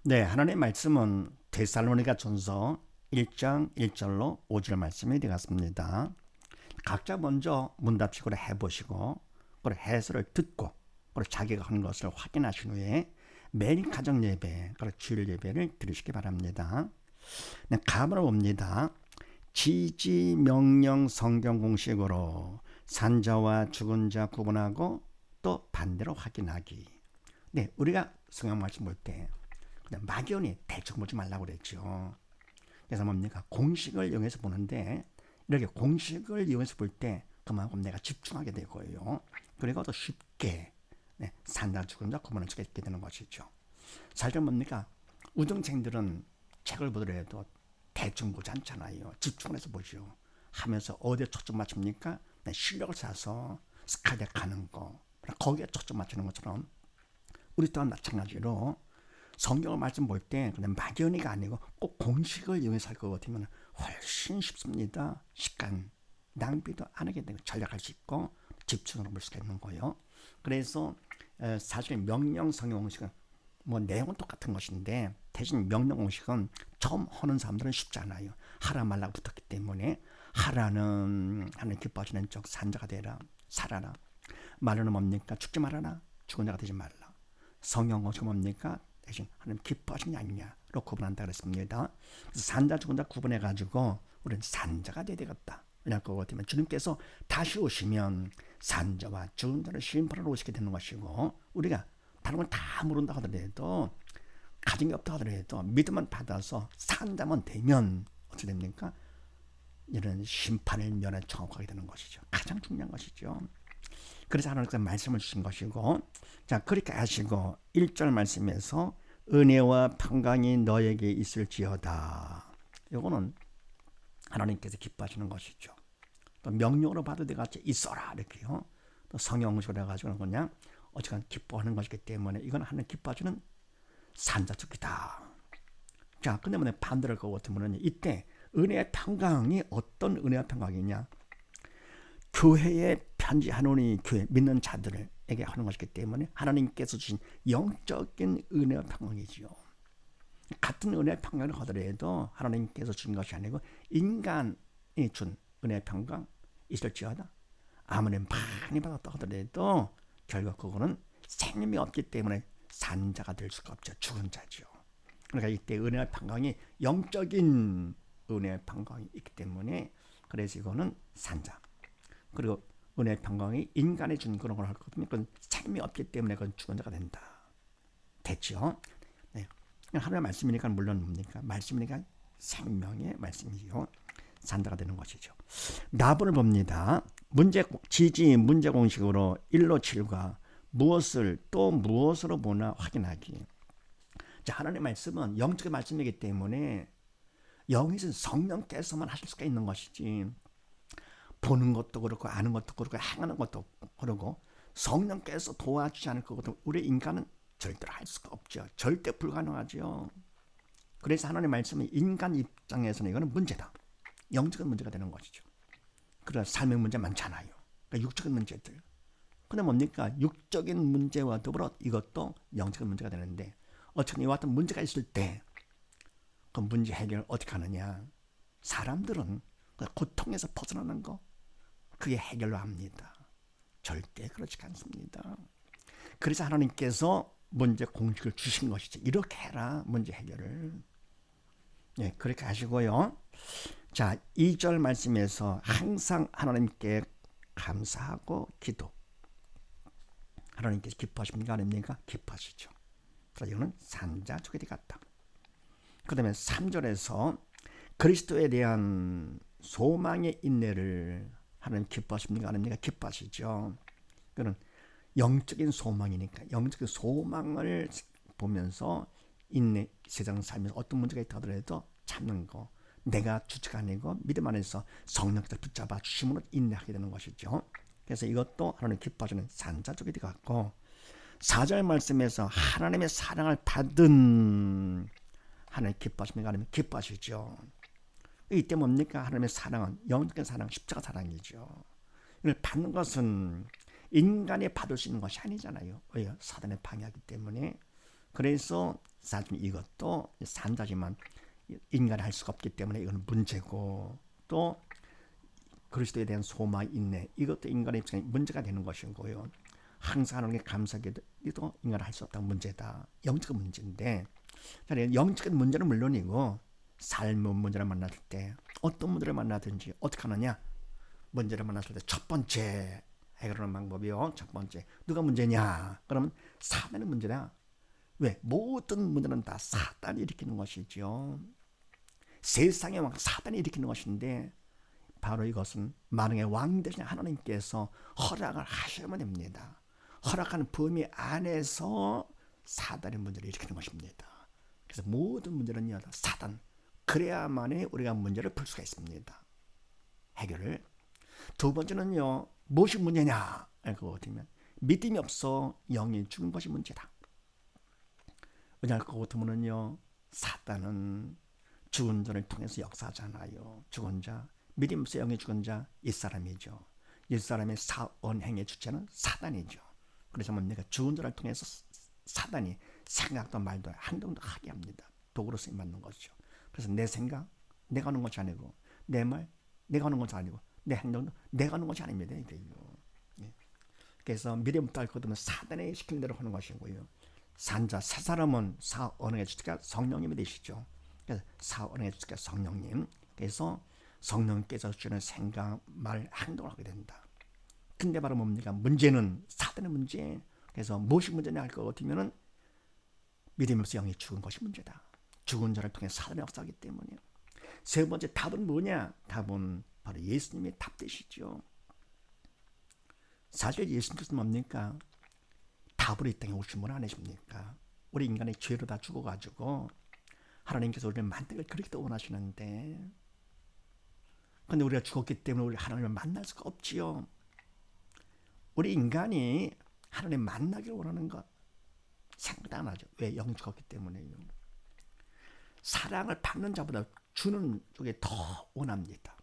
네, 하나님의 말씀은 데살로니가 전서 1장 1절로 5절 말씀이 되었습니다. 각자 먼저 문답식으로 해보시고 그리고 해설을 듣고 그리고 자기가 한 것을 확인하신 후에 매일 가정 예배 그리고 주일 예배를 드리시기 바랍니다. 네, 가문을 봅니다. 지지 명령 성경 공식으로 산자와 죽은 자 구분하고 또 반대로 확인하기. 네, 우리가 성경 말씀 볼때 막연히 대충 보지 말라고 그랬죠. 그래서 뭡니까? 공식을 이용해서 보는데 이렇게 공식을 이용해서 볼 때 그만큼 내가 집중하게 되고요. 그리고 더 쉽게 산자 죽은 자 구분할 수가 있게 되는 것이죠. 사실 뭡니까? 우등생들은 책을 보더라도 대충 보지 않잖아요. 집중을 해서 보죠. 하면서 어디에 초점 맞춥니까? 실력을 쌓아서 스카이대 가는 거 거기에 초점 맞추는 것처럼 우리 또한 마찬가지로 성경을 말씀 볼 때 그냥 막연히가 아니고 꼭 공식을 이용해서 할 것 같으면 훨씬 쉽습니다. 시간 낭비도 안 하게 되고 전략할 수 있고 집중을 볼 수가 있는 거예요. 그래서 사실 명령 성경 공식은 뭐 내용은 똑같은 것인데 대신 명령 공식은 처음 하는 사람들은 쉽지 않아요. 하라 말라 붙었기 때문에 하라는 하나님 기뻐하시는 쪽 산자가 되라 살아라. 말로는 뭡니까? 죽지 말아라. 죽은 자가 되지 말라. 성경 공식은 뭡니까? 대신 하나님 기뻐하시냐 아니냐로 구분한다 그랬습니다. 그래서 산자 죽은 자 구분해 가지고 우리는 산자가 돼야 되겠다. 왜냐하면 그거 같으면 주님께서 다시 오시면 산자와 죽은 자를 심판하러 오시게 되는 것이고 우리가 다른 건 다 모른다 하더라도 가진 게 없다 하더라도 믿음만 받아서 산자만 되면 어떻게 됩니까? 이런 심판을 면에 정확하게 되는 것이죠. 가장 중요한 것이죠. 그래서 하나님께서 말씀을 주신 것이고 자 그렇게 하시고 1절 말씀에서 은혜와 평강이 너에게 있을지어다. 이거는 하나님께서 기뻐하시는 것이죠. 또 명령으로 봐도 되같이 있어라 이렇게요. 또 성령으로 해가지고 그냥 어쨌든 기뻐하는 것이기 때문에 이건 하나님 기뻐하시는 산자축이다. 자 근데 반대로 할 것 같으면 이때 은혜의 평강이 어떤 은혜와 평강이냐? 교회에 편지하노니 교회 믿는 자들에게 하는 것이기 때문에 하나님께서 주신 영적인 은혜와 평강이지요. 같은 은혜와 평강을 하더라도 하나님께서 주신 것이 아니고 인간이 준 은혜와 평강 있을지어다. 아무리 많이 받았다 하더라도 결국 그거는 생명이 없기 때문에 산자가 될 수가 없죠. 죽은 자죠. 그러니까 이때 은혜와 평강이 영적인 은혜와 평강이 있기 때문에 그래서 이거는 산자. 그리고 은혜의 평강이 인간이 준 그런 걸 할 거거든요. 그건 생명이 없기 때문에 그건 죽은 자가 된다. 됐죠? 네. 하나님의 말씀이니까 물론 뭡니까? 말씀이니까 생명의 말씀이죠. 산자가 되는 것이죠. 나부를 봅니다. 지지 문제 공식으로 1로 7과 무엇을 또 무엇으로 보나 확인하기. 자, 하나님의 말씀은 영적인 말씀이기 때문에 영이신 성령께서만 하실 수가 있는 것이지 보는 것도 그렇고 아는 것도 그렇고 행하는 것도 그렇고 성령께서 도와주지 않을 거거든. 우리 인간은 절대로 할 수가 없죠. 절대 불가능하죠. 그래서 하나님의 말씀은 인간 입장에서는 이거는 문제다. 영적인 문제가 되는 것이죠. 그래서 삶의 문제 많잖아요. 그러니까 육적인 문제들. 근데 뭡니까? 육적인 문제와 더불어 이것도 영적인 문제가 되는데 어쨌든 이와 같은 문제가 있을 때 그 문제 해결을 어떻게 하느냐. 사람들은 고통에서 벗어나는 거 그게 해결로 합니다. 절대 그렇지 않습니다. 그래서 하나님께서 문제 공식을 주신 것이죠. 이렇게 해라 문제 해결을. 네, 그렇게 하시고요. 자 2절 말씀에서 항상 하나님께 감사하고 기도. 하나님께서 기뻐하십니까? 아닙니까? 기뻐하시죠. 그래서 이거는 산자족이 같다. 그 다음에 3절에서 그리스도에 대한 소망의 인내를 하나님 기뻐하십니까? 아닙니까? 기뻐하시죠. 그는 영적인 소망이니까 영적인 소망을 보면서 인내 세상 살면서 어떤 문제가 있다 하더라도 참는 거 내가 주체가 아니고 믿음 안에서 성령께서 붙잡아 주심으로 인내하게 되는 것이죠. 그래서 이것도 하나님 기뻐하시는 산자족이 되었고 4절 말씀에서 하나님의 사랑을 받은 하나님 기뻐하십니까? 아니면 기뻐하시죠. 이때 뭡니까? 하나님의 사랑은 영적인 사랑, 십자가 사랑이죠. 이걸 받는 것은 인간이 받을 수 있는 것이 아니잖아요. 왜요? 사단의 방해하기 때문에. 그래서 사실 이것도 산자지만 인간이 할 수가 없기 때문에 이건 문제고, 또 그리스도에 대한 소망, 인내, 이것도 인간의 입장에 문제가 되는 것이고요. 항상 하나님께 감사하기도 인간이 할 수 없다는 문제다. 영적인 문제인데, 영적인 문제는 물론이고 삶의 문제를 만났을 때 어떤 문제를 만나든지 어떻게 하느냐. 문제를 만났을 때 첫 번째 해결하는 방법이요. 첫 번째, 누가 문제냐? 그러면 사단의 문제다. 왜? 모든 문제는 다 사단이 일으키는 것이죠. 세상의 왕 사단이 일으키는 것인데, 바로 이것은 만왕의 왕 되신 하나님께서 허락을 하셔야만 됩니다. 허락하는 범위 안에서 사단의 문제를 일으키는 것입니다. 그래서 모든 문제는요, 사단. 그래야만이 우리가 문제를 풀 수가 있습니다. 해결을. 두 번째는요, 무엇이 문제냐? 그거거든요. 믿음이 없어 영이 죽은 것이 문제다. 왜냐할 것 같으면요, 사단은 죽은 자를 통해서 역사하잖아요. 죽은 자, 믿음 없어 영이 죽은 자, 옛사람이죠. 옛사람의 사언행의 주체는 사단이죠. 그래서 뭡니까? 죽은 자를 통해서 사단이 생각도 말도 행동도 하게 합니다. 도구로 쓰임 받는 것이죠. 그래서 내 생각, 내가 하는 것이 아니고, 내 말, 내가 하는 것이 아니고, 내 행동도 내가 하는 것이 아닙니다. 예. 그래서 믿음 없다 할 것도 사단이 시키는 대로 하는 것이고요. 산자, 새 사람은 사언행의 주체가 성령님이 되시죠. 그래서 사언행의 주체가 성령님. 그래서 성령께서 주는 생각, 말, 행동을 하게 된다. 근데 바로 뭡니까? 문제는 사단의 문제. 그래서 무엇이 문제냐 할 것 같으면은 믿음 없어 영이 죽은 것이 문제다. 죽은 자를 통해 사단의 역사하기 때문에. 세 번째 답은 뭐냐? 답은 바로 예수님의 답 되시죠. 사실 예수님께서 뭡니까? 답으로 이 땅에 오신 분 아니십니까? 우리 인간의 죄로 다 죽어가지고 하나님께서 우리를 만나길 그렇게 원하시는데, 근데 우리가 죽었기 때문에 우리 하나님을 만날 수가 없지요. 우리 인간이 하나님 만나길 원하는 것 생각도 안 하죠. 왜? 영이 죽었기 때문에요. 사랑을 받는 자보다 주는 쪽에 더 원합니다.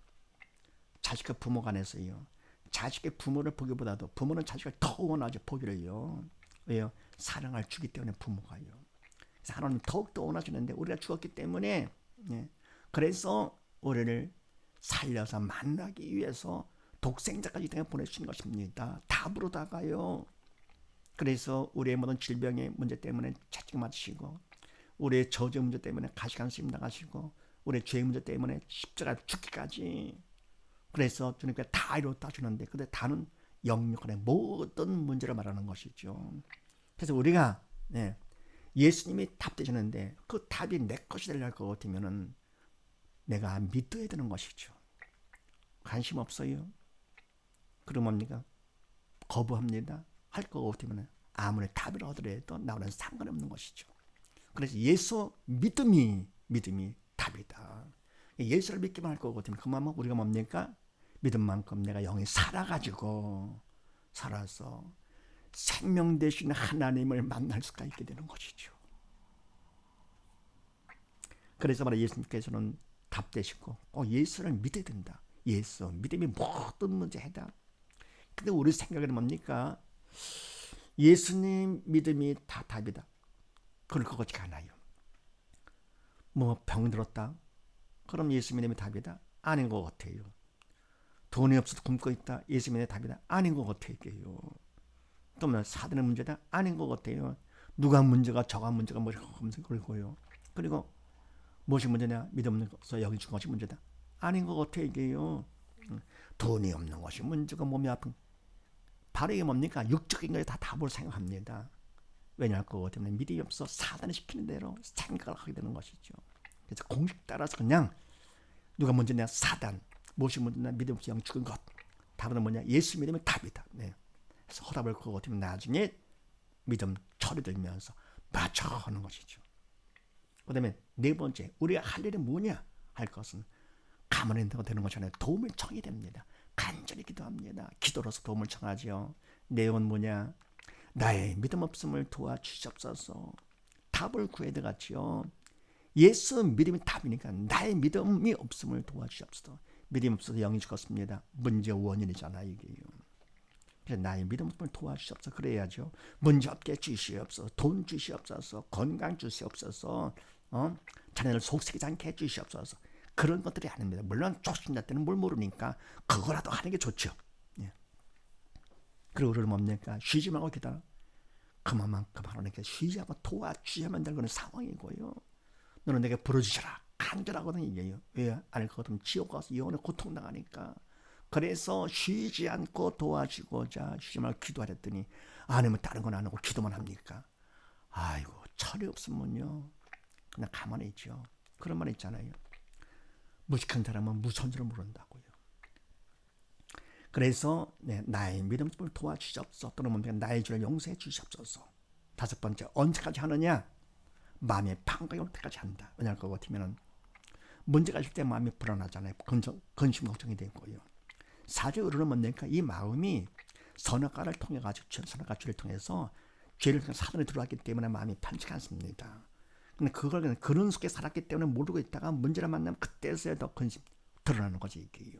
자식과 부모 간에서요. 자식의 부모를 보기보다도 부모는 자식을 더 원하죠. 보기를요. 왜요? 사랑을 주기 때문에 부모가요. 그래서 하나님 더욱더 원하시는데 우리가 죽었기 때문에, 그래서 우리를 살려서 만나기 위해서 독생자까지 땅에 보내주신 것입니다. 답으로다가요. 그래서 우리의 모든 질병의 문제 때문에 채찍 맞으시고, 우리의 저주 문제 때문에 가시관수임 나가시고, 우리의 죄 문제 때문에 십자가 죽기까지. 그래서 주님께 다 이뤘다 주는데, 근데 다는 영육간의 모든 문제를 말하는 것이죠. 그래서 우리가 예수님이 답 되시는데 그 답이 내 것이 되려 할 것 같으면은 내가 믿어야 되는 것이죠. 관심 없어요. 그럼 뭡니까? 거부합니다. 할 것 같으면 아무리 답을 얻으려도 나와는 상관없는 것이죠. 그래서 예수 믿음이 답이다. 예수를 믿기만 할 것 같으면 그만 우리가 뭡니까? 믿음만큼 내가 영이 살아서 생명 되신 하나님을 만날 수가 있게 되는 것이죠. 그래서 바로 예수님께서는 답 되시고 예수를 믿어야 된다. 예수 믿음이 모든 문제 해답. 근데 우리 생각에는 뭡니까? 예수님 믿음이 다 답이다. 그럴 것 같지가 않아요. 뭐 병 들었다. 그럼 예수 믿음이 답이다. 아닌 것 같아요. 돈이 없어서 굶고 있다. 예수 믿음이 답이다. 아닌 것 같아요. 또 뭐 사단의 문제다. 아닌 것 같아요. 누가 문제가 저가 문제가 뭐 그리고요. 그리고 무엇이 문제냐? 믿음 없는 것서 여기 준 것이 문제다. 아닌 것 같아요. 돈이 없는 것이 문제가 몸이 아픈. 바로 이게 뭡니까? 육적인 것에 다 답을 생각합니다. 왜냐할 것 같으면 믿음이 없어 사단이 시키는 대로 생각을 하게 되는 것이죠. 그래서 공식 따라서 그냥 누가 문제냐? 사단. 무엇이 문제냐? 믿음 없어 영 죽은 것. 답은 뭐냐? 예수 믿으면 답이다. 그래서 허답을 그거 같으면 나중에 믿음 처리되면서 맞춰 하는 것이죠. 그 다음에 네 번째, 우리가 할 일이 뭐냐? 할 것은 가만히 되는 것이 아니라 도움을 청해야 됩니다. 간절히 기도합니다. 기도로서 도움을 청하죠. 내용은 뭐냐? 나의 믿음 없음을 도와주시옵소서. 답을 구해야 되겠지요. 예수 믿음이 답이니까 나의 믿음이 없음을 도와주시옵소서. 믿음 없어서 영이 죽었습니다. 문제 원인이잖아요. 이게요. 그래서 나의 믿음을 도와주시옵소서. 그래야죠. 문제 없게 주시옵소서. 돈 주시옵소서. 건강 주시옵소서. 자녀를 속삭이지 않게 해주시옵소서. 그런 것들이 아닙니다. 물론 초신자 때는 뭘 모르니까 그거라도 하는 게 좋죠. 예. 그리고 그러면 뭡니까? 쉬지 말고 기다려. 그만큼 하나님께 쉬지 않고 도와주셔야만 되는 상황이고요. 너는 내게 부르짖으라. 간절하거든 이게요. 왜? 안 그렇다면 지옥 가서 영원히 고통당하니까. 그래서 쉬지 않고 도와주고자 쉬지 말고 기도하랬더니 아니면 다른 건 안 하고 기도만 합니까? 아이고 철이 없으면요 그냥 가만히 있죠. 그런 말 있잖아요. 무식한 사람은 무서운 줄 모른다고요. 그래서 나의 믿음을 도와주시옵소서. 또는 나의 죄를 용서해 주시옵소서. 다섯 번째, 언제까지 하느냐? 마음의 판가이 올 때까지 한다. 왜냐할 것 같으면 문제가 있을 때 마음이 불안하잖아요. 근심 걱정이 되고요. 사죄의 의로는 뭡니까? 이 마음이 선악과를 통해 가지고 선악과 죄를 통해서 죄를 통해 사단에 들어왔기 때문에 마음이 편치 않습니다. 근데 그걸 그런 속에 살았기 때문에 모르고 있다가 문제를 만나면 그때서야 더 근심 드러나는 거지 이게요.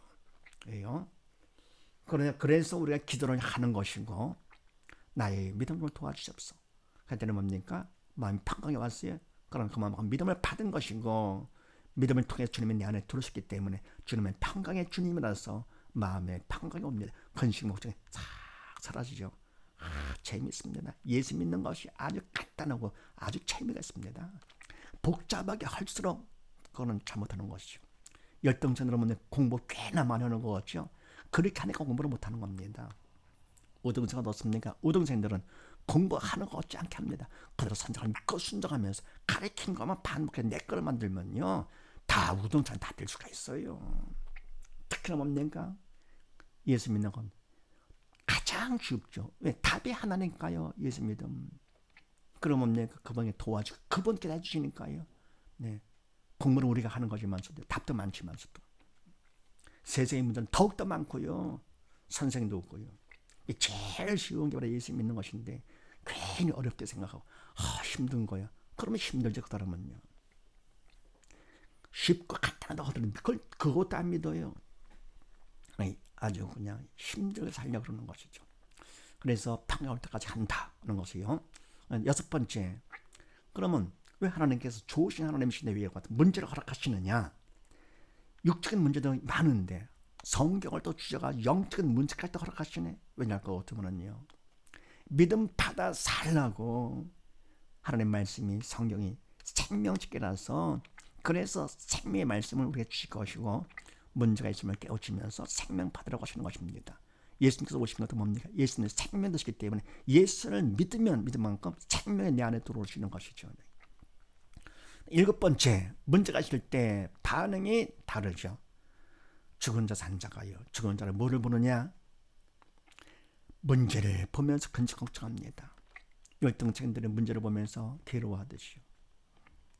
왜요? 그래서 우리가 기도를 하는 것이고 나의 믿음을 도와주십시오. 그때는 뭡니까? 마음이 평강에 왔어요. 그럼 그 마음은 믿음을 받은 것이고 믿음을 통해 주님이 내 안에 들어오셨기 때문에 주님은 평강의 주님이라서 마음에 평강이 옵니다. 근심 걱정이 싹 사라지죠. 재미있습니다. 예수 믿는 것이 아주 간단하고 아주 재미가 있습니다. 복잡하게 할수록 그거는 잘못하는 것이죠. 열등천으로 보면 공부 꽤나 많이 하는 거 같죠. 그렇게 하니까 공부를 못하는 겁니다. 우등생은 어떻습니까? 우등생들은 공부하는 거 어찌 않게 합니다. 그대로 선생을 믿고 순종하면서 가르친 것만 반복해서 내 거를 만들면요 다 우등생 다 될 수가 있어요. 특히나 뭡니까? 예수 믿는 건 가장 쉽죠. 왜? 답이 하나니까요. 예수 믿음. 그러면 뭡니까? 그분이 도와주고 그분께 해주시니까요. 네. 공부는 우리가 하는 거지만서도 답도 많지만서도 세상의 문제는 더욱더 많고요. 선생도 없고요. 제일 쉬운 게 바로 예수 믿는 것인데 괜히 어렵게 생각하고 힘든 거야. 그러면 힘들지 그러면요. 쉽고 간단하다고 하더니 그것도 안 믿어요. 아주 그냥 힘들게 살려고 그러는 것이죠. 그래서 평강 올 때까지 한다는 것이요. 여섯 번째, 그러면 왜 하나님께서 좋으신 하나님이신데 왜 같은 문제를 허락하시느냐? 육적인 문제도 많은데 성경을 또 주제가 영적인 문제까지 또 허락하시네. 왜냐할 것 같으면요, 믿음 받아 살라고 하나님 말씀이 성경이 생명책이라서 그래서 생명의 말씀을 우리가 주실 것이고 문제가 있으면 깨우치면서 생명 받으라고 하시는 것입니다. 예수님께서 오신 것도 뭡니까? 예수님은 생명 되시기 때문에 예수를 믿으면 믿을 만큼 생명이 내 안에 들어오시는 것이죠. 일곱 번째, 문제가 있을 때 반응이 다르죠. 죽은 자 산 자가요. 죽은 자를 뭐를 보느냐? 문제를 보면서 근심 걱정합니다. 열등생들은 문제를 보면서 괴로워하듯이요.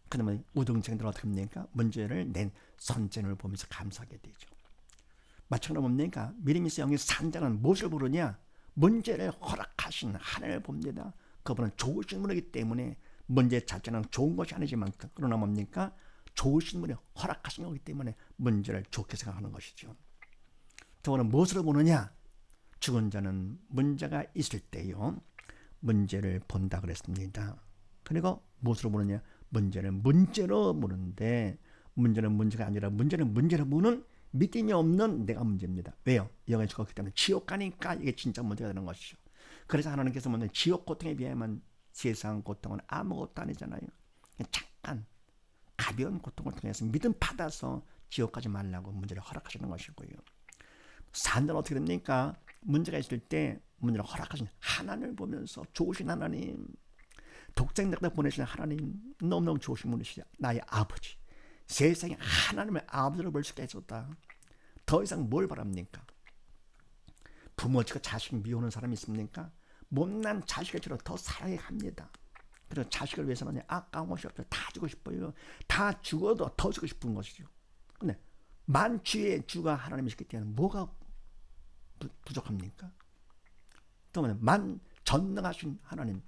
그러면 우등생들은 어떻게 합니까? 문제를 낸 선생을 보면서 감사하게 되죠. 마찬가지로 뭡니까? 믿음이 있어 영이 산 자는 무엇을 보느냐? 문제를 허락하신 하나님을 봅니다. 그분은 좋으신 분이기 때문에 문제 자체는 좋은 것이 아니지만 그러나 뭡니까? 좋으신 분이 허락하신 거기 때문에 문제를 좋게 생각하는 것이죠. 저는 무엇으로 보느냐? 죽은 자는 문제가 있을 때요 문제를 본다 그랬습니다. 그리고 무엇으로 보느냐? 문제를 문제로 보는데 문제는 문제가 아니라 문제는 문제로 보는 믿음이 없는 내가 문제입니다. 왜요? 영에 죽었기 때문에 지옥 가니까 이게 진짜 문제가 되는 것이죠. 그래서 하나님께서 뭐냐? 지옥 고통에 비하면 세상 고통은 아무것도 아니잖아요. 잠깐 가벼운 고통을 통해서 믿음 받아서 지옥 가지 말라고 문제를 허락하시는 것이고요. 산자는 어떻게 됩니까? 문제가 있을 때 문제를 허락하신 하나님을 보면서 좋으신 하나님, 독생자가 보내신 하나님, 너무너무 좋으신 분이시죠. 나의 아버지, 세상에 하나님의 아버지를 볼 수가 있었다. 더 이상 뭘 바랍니까? 부모지가 자식 미워하는 사람이 있습니까? 못난 자식을 주로 더 사랑해 갑니다. 그래서 자식을 위해서는 아까운 것이 없어요. 다 주고 싶어요. 다 죽어도 더 주고 싶은 것이죠. 근데 만주의 주가 하나님이시기 때문에 뭐가 부족합니까? 또 만 전능하신 하나님,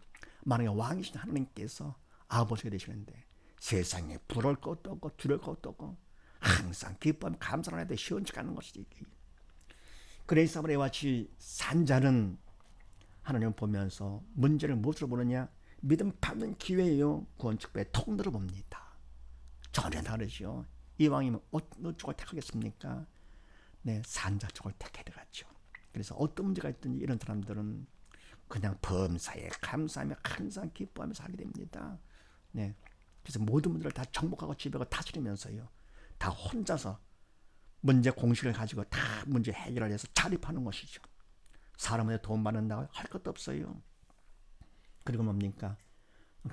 만왕의 왕이신 하나님께서 아버지가 되시는데 세상에 부러울 것도 없고 두려울 것도 없고 항상 기뻐하며 감사를 해도 시원치 않은 것이지. 그래서 이와 같이 산 자는 하나님을 보면서 문제를 무엇으로 보느냐? 믿음 받는 기회예요. 구원 축복의 통로로 봅니다. 전혀 다르죠. 이왕이면 어느 쪽을 택하겠습니까? 네, 산자 쪽을 택해야 되겠죠. 그래서 어떤 문제가 있든지 이런 사람들은 그냥 범사에 감사하며 항상 기뻐하며 살게 됩니다. 네, 그래서 모든 문제를 다 정복하고 지배하고 다스리면서요, 다 혼자서 문제 공식을 가지고 다 문제 해결을 해서 자립하는 것이죠. 사람한테 돈 받는다고 할 것도 없어요. 그리고 뭡니까?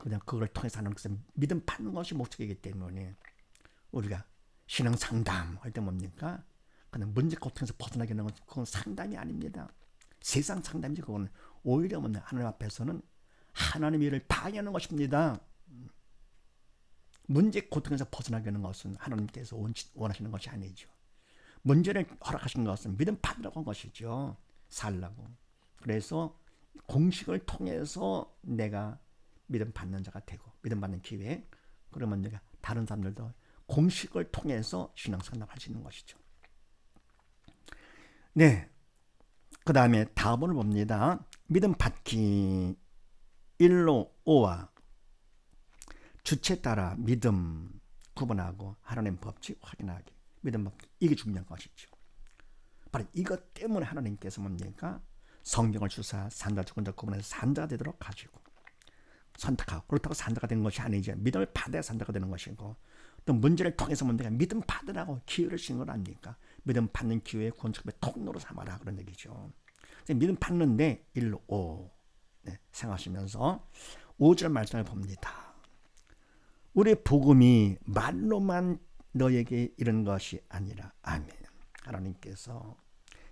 그냥 그걸 통해서 하는 것은 믿음 받는 것이 목적이기 때문에 우리가 신앙 상담할 때 뭡니까? 그냥 문제 고통에서 벗어나게 하는 건 그건 상담이 아닙니다. 세상 상담이지. 그건 오히려 하나님 앞에서는 하나님의 일을 방해하는 것입니다. 문제 고통에서 벗어나게 하는 것은 하나님께서 원하시는 것이 아니죠. 문제를 허락하신 것은 믿음 받으라고 한 것이죠. 살라고. 그래서 공식을 통해서 내가 믿음 받는 자가 되고 믿음 받는 기회, 그러면 내가 다른 사람들도 공식을 통해서 신앙 상담할 수 있는 것이죠. 네, 그 다음에 다음을 봅니다. 믿음 받기 1로 5와 주체 따라 믿음 구분하고 하나님 법칙 확인하기. 믿음 받기, 이게 중요한 것이죠. 바로 이것 때문에 하나님께서 뭡니까? 성경을 주사 산자 주권자 구분해서 산자가 되도록 가지고 선택하고, 그렇다고 산자가 되는 것이 아니죠. 믿음을 받아야 산자가 되는 것이고, 또 문제를 통해서 뭡니까? 믿음 받으라고 기회를 주신 건 아닙니까? 믿음 받는 기회에 구원축복의 통로로 삼아라, 그런 얘기죠. 믿음 받는데 1로 5 생각하시면서 5절 말씀을 봅니다. 우리 복음이 말로만 너에게 이런 것이 아니라. 아멘. 하나님께서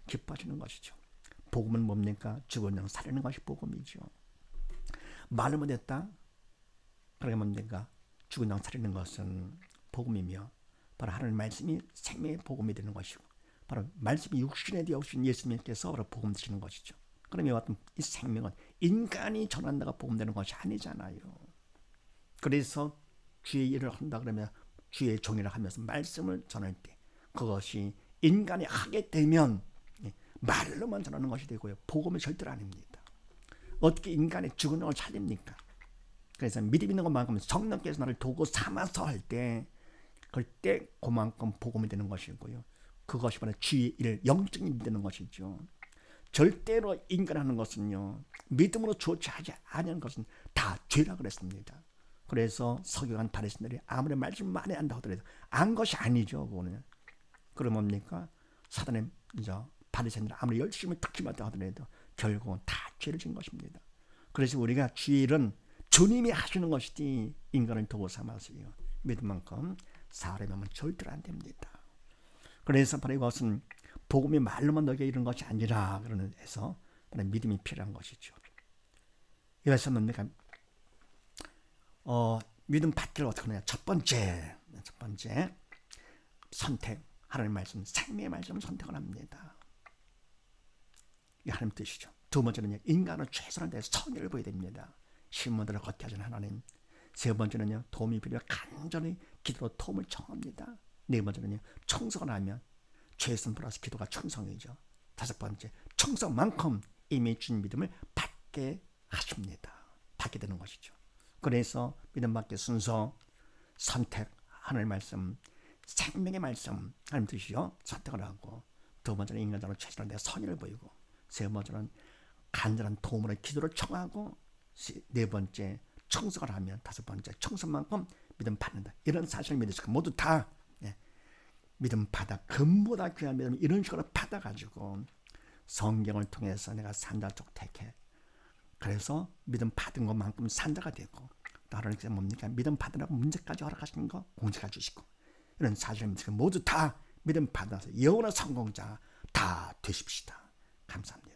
기뻐하시는 것이죠. 복음은 뭡니까? 죽은 영 살리는 것이 복음이죠. 말을 못했다. 그러게 뭡니까? 죽은 영 살리는 것은 복음이며, 바로 하나님의 말씀이 생명의 복음이 되는 것이고, 바로 말씀이 육신에 되어오신 예수님께서 바로 복음 되시는 것이죠. 그럼 이와 같은 이 생명은 인간이 전한다가 복음되는 것이 아니잖아요. 그래서 주의 일을 한다 그러면 주의 종이라 하면서 말씀을 전할 때 그것이 인간이 하게 되면 말로만 전하는 것이 되고요, 복음은 절대로 아닙니다. 어떻게 인간의 죽은 영을 살립니까? 그래서 믿음 있는 것만큼 성령께서 나를 도구 삼아서 할 때, 그때 그만큼 복음이 되는 것이고요, 그것이 바로 주의 일, 영적인 일이 되는 것이죠. 절대로 인간하는 것은요, 믿음으로 조치하지 않은 것은 다 죄라 그랬습니다. 그래서 서기관 바리새인들이 아무리 말씀 많이 한다 하더라도 안 것이 아니죠. 그거는. 그럼 뭡니까? 사단의 바리새인들 아무리 열심히 특집한다 하더라도 결국은 다 죄를 지은 것입니다. 그래서 우리가 주의 일은 주님이 하시는 것이지 인간을 도구 삼아서요, 믿음만큼 사람이 하면 절대로 안 됩니다. 그래서 바로 이것은 복음이 말로만 너에게 이런 것이 아니라, 그러는 해서 믿음이 필요한 것이죠. 이래서 뭡니까? 믿음 받기를 어떻게 하느냐? 첫 번째 선택, 하나님의 말씀, 생명의 말씀을 선택을 합니다. 이게 하나님 뜻이죠. 두 번째는요, 인간은 최선을 다해서 선의를 보여야 됩니다. 신문들을 걷게 하시는 하나님. 세 번째는요, 도움이 필요해 간절히 기도로 도움을 청합니다. 네 번째는요, 청성을 하면 최선 플러스 기도가 충성이죠. 다섯 번째, 충성만큼 이미 주신 믿음을 받게 하십니다. 받게 되는 것이죠. 그래서 믿음 받기 순서, 선택, 하나님의 말씀, 생명의 말씀, 하나님 뜻이죠. 선택을 하고, 두 번째는 인간적으로 최선을 다해 선의를 보이고, 세 번째는 간절한 도움으로 기도를 청하고, 네 번째 청성을 하면, 다섯 번째 청성만큼 믿음 받는다. 이런 사실을 믿으시고 모두 다 믿음 받아, 금보다 귀한 믿음, 이런 식으로 받아가지고 성경을 통해서 내가 산자적 택해. 그래서 믿음 받은 것만큼 산자가 되고, 다른 게 뭡니까? 믿음 받으라고 문제까지 허락하시는 거 공지해 주시고, 이런 사실을 믿으시고 모두 다 믿음 받아서 영원한 성공자 다 되십시다. 감사합니다.